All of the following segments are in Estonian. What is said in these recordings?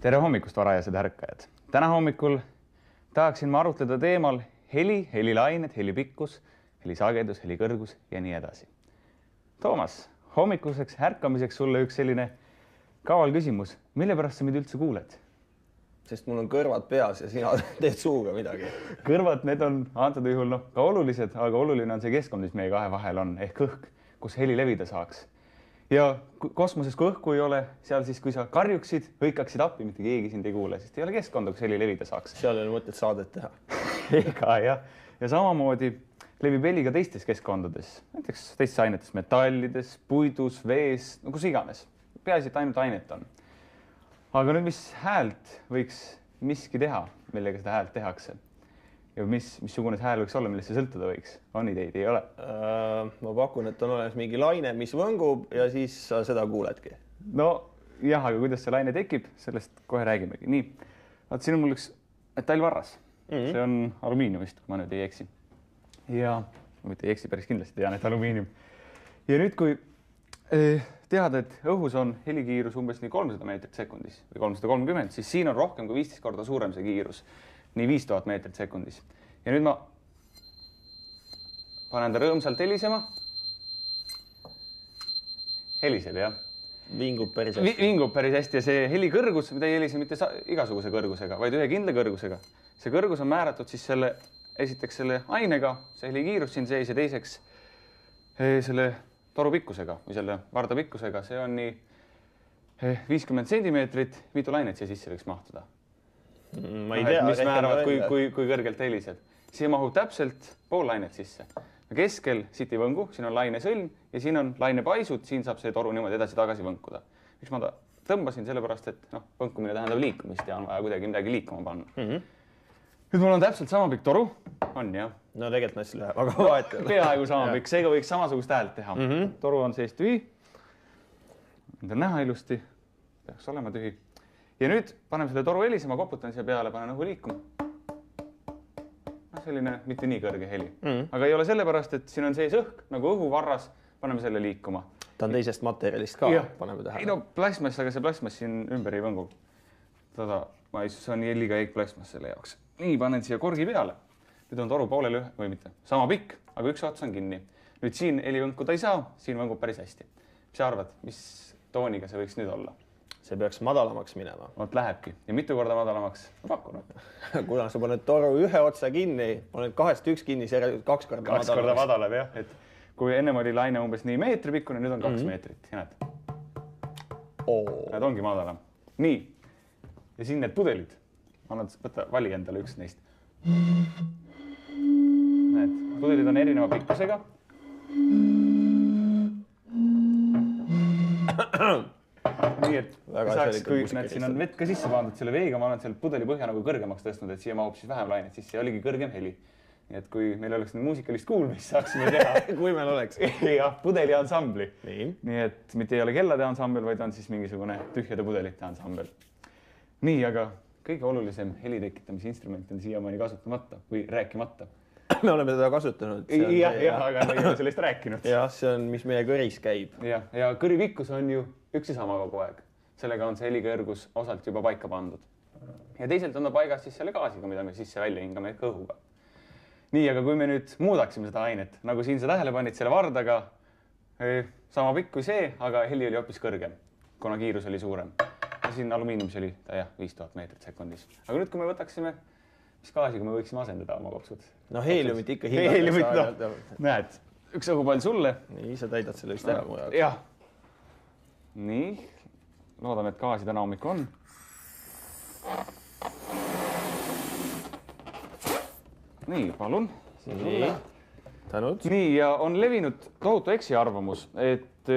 Tere hommikust, varajased ärkajad! Täna hommikul tahaksin ma arutleda teemal heli, helilained, helipikkus, helisagedus, helikõrgus ja nii edasi. Toomas, hommikuseks ärkamiseks sulle üks selline kaval küsimus. Mille pärast sa meid üldse kuuled? Sest mul on kõrvad peas ja sina teed suuga midagi. Kõrvad, need on antud juhul ka olulised, aga oluline on see keskkond, mis meie kahe vahel on, ehk õhk, kus heli levida saaks. Ja kosmoses, kui õhku ei ole, seal siis, kui sa karjuksid, hõikaksid appi, mitte keegi sind ei kuule, sest ei ole keskkonda, kus heli levida saaks. Seal ei ole mõtet saadet teha. Ega, jah. Ja samamoodi levib heli ka teistes keskkondades, näiteks teistes ainetes, metallides, puidus, vees, no kus iganes. Peaasi, et ainult ainet on. Aga nüüd, mis häält võiks miski teha, millega seda häält tehakse? Ja missugune see hääl võiks olla, millest see sõltuda võiks? On ideid, ei ole? Ma pakun, et on olemas mingi laine, mis võngub ja siis sa seda kuuledki. No jah, aga kuidas see laine tekib, sellest kohe räägimegi. Nii, siin on mul üks metallvarras. See on alumiiniumist, kui ma nüüd ei eksi. Ja ma mitte ei eksi, päris kindlasti tean, et alumiinium. Ja nüüd, kui teada, et õhus on helikiirus umbes nii 300 meetrit sekundis või 330, siis siin on rohkem kui 15 korda suurem see kiirus. Nii 5000 meetrit sekundis. Ja nüüd ma panen ta rõõmsalt helisema. Heliseb, jah? Vingub päris hästi. Vingub päris hästi ja see helikõrgus, mida ei helise mitte igasuguse kõrgusega, vaid ühe kindla kõrgusega. See kõrgus on määratud siis esiteks selle ainega, see helikiirus siin sees ja teiseks selle toru pikkusega või selle varda pikkusega. See on nii 50 sentimeetrit, mitu lainet siia sisse võiks mahtuda. Ma ei tea, mis määravad, kui kõrgelt heliseb. Siia mahub täpselt pool lainet sisse. Keskel siit ei võngu, siin on laine sõlm ja siin on laine paisud, siin saab see toru niimoodi edasi-tagasi võnkuda. Miks ma tõmbasin sellepärast, et võnkumine tähendab liikumist ja on vaja kuidagi midagi liikuma panna. Nüüd mul on täpselt sama pikk toru. On, jah? No tegelikult näiteks lüheb, aga vahet. Peaaegu sama pikk, seega võiks samasugust häält teha. Toru on sees tühi. Nüüd on näha ilusti. Peaks olema tühi. Ja nüüd paneme selle toru helisema, koputan siia peale, panen õhu liikuma. Selline mitte nii kõrge heli. Aga ei ole sellepärast, et siin on sees õhk, nagu õhuvarras, paneme selle liikuma. Ta on teisest materjalist ka, paneme tähele. Ei no plasmas, aga see plasmas siin ümber ei võngu. See on nii liiga eik plasmas selle jaoks. Nii, panen siia korgi peale. Nüüd on toru poole või mitte. Sama pikk, aga üks ots on kinni. Nüüd siin heli võnkuda ei saa, siin võngub päris hästi. Mis sa arvad, mis tooniga see võiks nüüd olla? See peaks madalamaks minema. Oot lähebki. Ja mitu korda madalamaks? Ma pakun. Kuna sa paned toru ühe otsa kinni, paned kahest üks kinni, see kaks korda madalamaks. Kaks korda madalav, jah. Et kui ennem oli laine umbes nii meetri pikkune, nüüd on 2 meetrit. Ja näed? Näed, ongi madalam. Nii. Ja siin need pudelid. Vali endale üks neist. Näed, pudelid on erineva pikkusega. Nii, et saaks, kui näed, siin on vett ka sisse pandud selle veega, ma olen selle pudeli põhja nagu kõrgemaks tõstnud, et siia mahub siis vähem lainet sisse ja oligi kõrgem heli. Nii, et kui meil oleks nüüd muusikalist kuulmist, saaksime teha. Kui meil oleks. Jah, pudeli ansambli. Nii, et mitte ei ole kellade ansambel, vaid on siis mingisugune tühjade pudelite ansambel. Nii, aga kõige olulisem heli tekitamise instrument on siiamaani kasutamata või rääkimata. Me oleme teda kasutanud. Jah, aga me ei ole sellest rääkinud. Jah, see on, mis meie kõris käib. Ja kõri pikkus on ju üks ja sama kogu aeg. Sellega on see helikõrgus osalt juba paika pandud. Ja teiselt on ta paigas siis selle gaasiga, mida me sisse välja hingame ehk õhuga. Nii, aga kui me nüüd muudaksime seda ainet, nagu siin sa tähele panid selle vardaga, sama pikk kui see, aga heli oli hoopis kõrgem, kuna kiirus oli suurem. Ja siin alumiiniumis oli ta 5000 meetrit sekundis. Aga nüüd, kui me võtaksime, mis gaasiga me võiksime asendada oma kopsud? No heeliumit ikka hingata. Näed, üks õhupall sulle. Nii, sa täidad selle vist ära mu jaoks. Jah. Nii, loodame, et gaasi täna hommik on. Nii, palun. Nii, tänud. Nii, ja on levinud tohutu eksiarvamus, et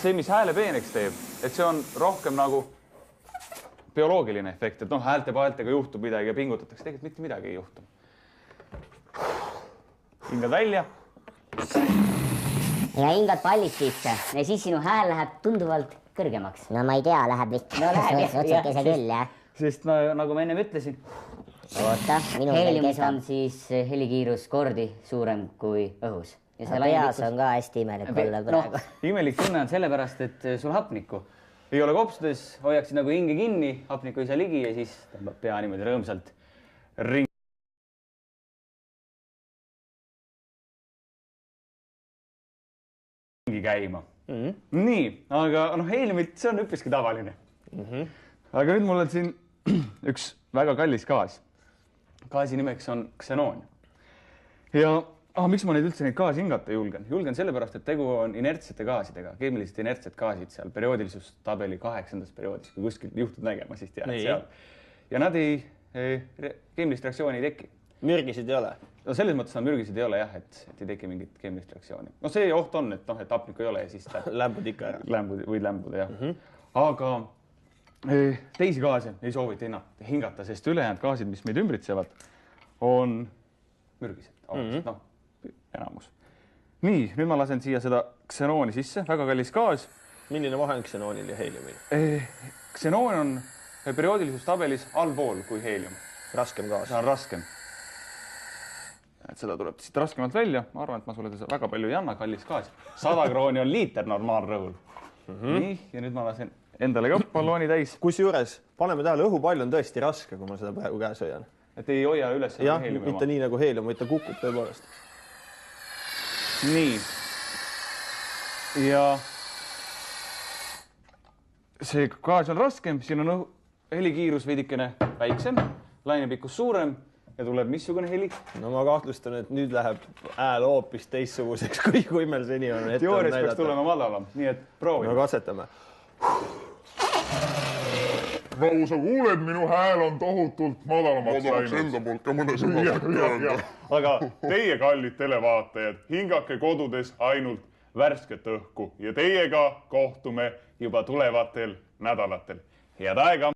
see, mis hääle peeneks teeb, et see on rohkem nagu bioloogiline efekt, et häältepaeltega juhtub midagi ja pingutatakse, tegelikult mitte midagi ei juhtu. Hingad välja. Ja hingad pallid sisse ja siis sinu hääl läheb tunduvalt kõrgemaks. No ma ei tea, läheb vist. No läheb, otsakese küll, jah. Sest nagu ma enne ütlesin, Oota, heeliumis on siis helikiirus kordi suurem kui õhus. Peas on ka hästi imelik olla praegu. Imelik tunne on sellepärast, et sul hapnikku ei ole kopsudes, hoiaksid nagu hinge kinni, hapnikku ei saa ligi ja siis tõmbab pea niimoodi rõõmsalt ringi käima. Nii, aga heeliumit, see on üpriski tavaline. Aga nüüd mul on siin üks väga kallis gaas. Gaasi nimeks on ksenoon. Ja miks ma neid gaasi hingata julgen? Julgen sellepärast, et tegu on inertsete gaasidega, keemiliselt inertsed gaasid seal perioodilisuustabeli 8. perioodis, kui kuskil juhtud nägema, siis tead seal. Ja nad keemilist reaktsiooni ei teki. Mürgisid ei ole? No selles mõttes nad mürgisid ei ole jah, et ei teki mingit keemilist reaktsiooni. No see oht on, et hapnikku ei ole ja siis ta lämbud ikka ära. Võid lämbuda, jah. Aga teisi gaase ei soovita hingata, sest ülejäänud gaasid, mis meid ümbritsevad, on mürgised. Enamus. Nii, nüüd ma lasen siia seda ksenooni sisse, väga kallis gaas. Milline vahe on ksenoonil ja heeliumil? Ksenoon on perioodilisusstabelis allpool kui heelium. Raskem gaas. See on raskem. Seda tuleb siit raskemalt välja. Ma arvan, et ma sulle väga palju ei anna, kallis gaas. 100 krooni on liiter normaalrõhul. Nii, ja nüüd ma lasen endale ka ballooni täis. Kusjuures, paneme tähele, õhupall on tõesti raske, kui ma seda praegu käes hoian. Et ei hoia üles heeliumi oma. Mitte nii nagu heelium, vaid ta kukub tõepoolest. Nii. Ja see gaas on raskem, siin on helikiirus veidikene väiksem, lainepikkus suurem ja tuleb missugune heli? No ma kahtlustan, et nüüd läheb hääl hoopis teistsuguseks, kui meil seni on ette teoorias peaks tulema madalam, nii et proovime. No katsetame. Nagu sa kuuled, minu hääl on tohutult madalamaks läinud. Enda poolt ka mõne sõna öelda. Aga teie, kallid televaatajad, hingake kodudes ainult värsket õhku ja teiega kohtume juba tulevatel nädalatel. Head aega!